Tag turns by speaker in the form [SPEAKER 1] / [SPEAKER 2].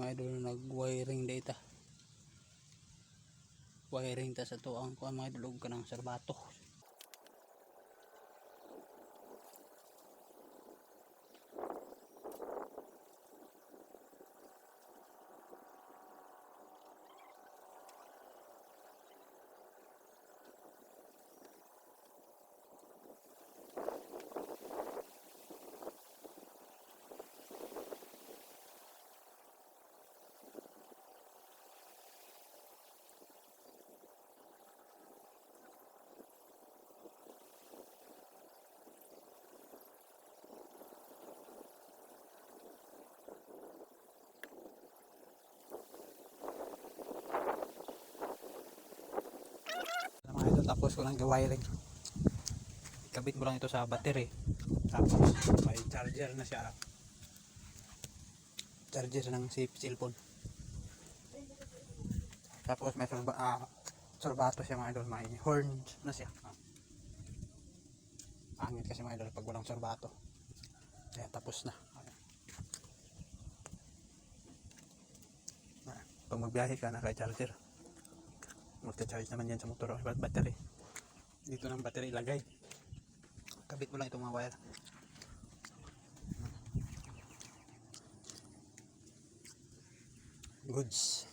[SPEAKER 1] mga idol, nag-wiring data. Wiring ta sa to ang kuan mga idol og kanang serbato. Mga idol, tapos ko lang ga-wiring. Kabit mo lang ito sa battery. Tapos may charger na siya. Charger ng cellphone. Tapos may sorbato siya mga idol, may horn na siya. Angin kasi mga idol pag walang sorbato. Kaya tapos na. Pag magbiyahe ka, naka-charger. Magta-charge naman yan sa motor o battery. Dito ng battery ilagay. Kabit mo lang itong mga wire. Goods.